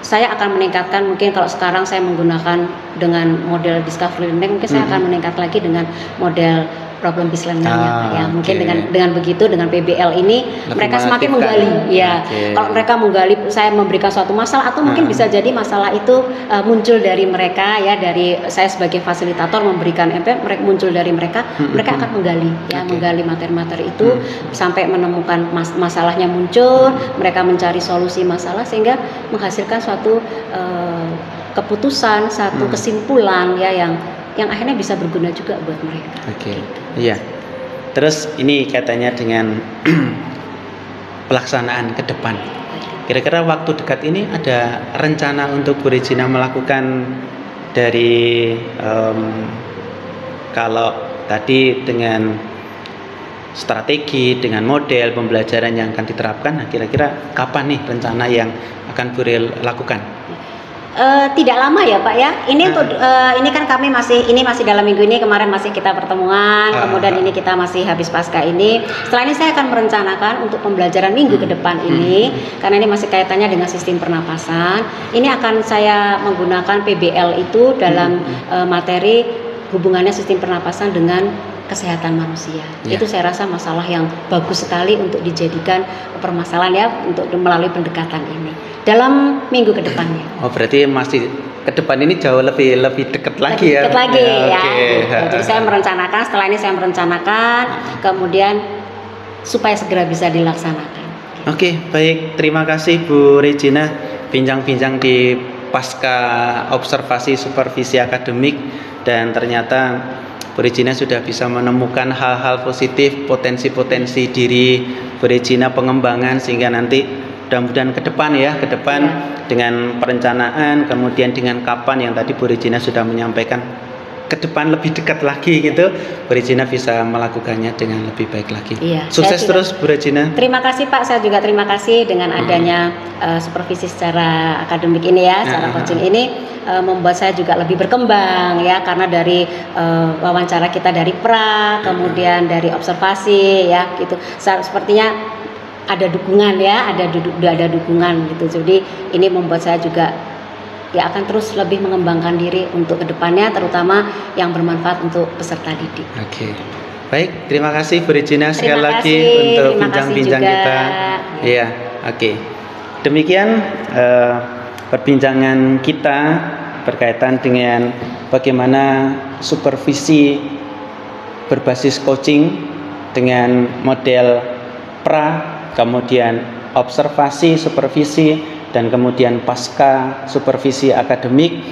[SPEAKER 3] saya akan meningkatkan, mungkin kalau sekarang saya menggunakan dengan model discovery learning, mungkin saya akan meningkat lagi dengan model problem based learning-nya ya. Mungkin dengan begitu, dengan PBL ini lebih mereka semakin menggali ya. Kalau mereka menggali, saya memberikan suatu masalah, atau mungkin bisa jadi masalah itu muncul dari mereka ya, dari saya sebagai fasilitator memberikan mereka muncul dari mereka akan menggali ya, menggali materi-materi itu sampai menemukan masalahnya muncul, mereka mencari solusi masalah sehingga menghasilkan suatu keputusan, satu kesimpulan ya yang akhirnya bisa berguna juga buat mereka.
[SPEAKER 2] Oke. Iya. Terus ini katanya dengan pelaksanaan ke depan. Kira-kira waktu dekat ini ada rencana untuk Bu Regina melakukan dari kalau tadi dengan strategi, dengan model pembelajaran yang akan diterapkan, nah kira-kira kapan nih rencana yang akan Bu Re lakukan?
[SPEAKER 3] Tidak lama ya Pak ya. Ini untuk ini kan kami masih dalam minggu ini, kemarin masih kita pertemuan, kemudian ini kita masih habis pasca ini. Setelah ini saya akan merencanakan untuk pembelajaran minggu ke depan ini, karena ini masih kaitannya dengan sistem pernapasan. Ini akan saya menggunakan PBL itu dalam materi hubungannya sistem pernapasan dengan kesehatan manusia. Itu saya rasa masalah yang bagus sekali untuk dijadikan permasalahan ya, untuk melalui pendekatan ini dalam minggu ke depannya.
[SPEAKER 2] Oh, berarti masih ke depan ini jauh lebih dekat lagi ya.
[SPEAKER 3] Dekat lagi ya.
[SPEAKER 2] Okay.
[SPEAKER 3] Jadi saya merencanakan, setelah ini saya merencanakan, kemudian supaya segera bisa dilaksanakan.
[SPEAKER 2] Oke, baik. Terima kasih Bu Regina bincang-bincang di pasca observasi supervisi akademik, dan ternyata Bu Regina sudah bisa menemukan hal-hal positif, potensi-potensi diri Bu Regina, pengembangan, sehingga nanti mudah-mudahan ke depan dengan perencanaan, kemudian dengan kapan yang tadi Bu Regina sudah menyampaikan, ke depan lebih dekat lagi gitu, Bu Regina bisa melakukannya dengan lebih baik lagi.
[SPEAKER 3] Iya,
[SPEAKER 2] sukses terus Bu Regina.
[SPEAKER 3] Terima kasih Pak, saya juga terima kasih dengan adanya supervisi secara akademik ini ya, secara coaching ini membuat saya juga lebih berkembang ya, karena dari wawancara kita dari pra, kemudian dari observasi ya gitu, sepertinya ada dukungan ya, ada dukungan gitu. Jadi ini membuat saya juga ya akan terus lebih mengembangkan diri untuk kedepannya, terutama yang bermanfaat untuk peserta didik.
[SPEAKER 2] Oke, baik, terima kasih Bu Regina sekali lagi untuk bincang-bincang kita. Iya, oke. Demikian perbincangan kita berkaitan dengan bagaimana supervisi berbasis coaching dengan model pra, kemudian observasi, supervisi, dan kemudian pasca supervisi akademik.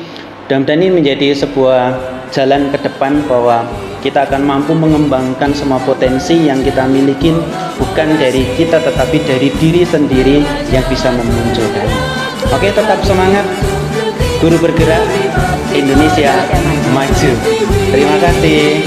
[SPEAKER 2] Mudah-mudahan ini menjadi sebuah jalan ke depan bahwa kita akan mampu mengembangkan semua potensi yang kita miliki, bukan dari kita tetapi dari diri sendiri yang bisa memunculkan. Oke, tetap semangat, guru bergerak, Indonesia maju. Terima kasih.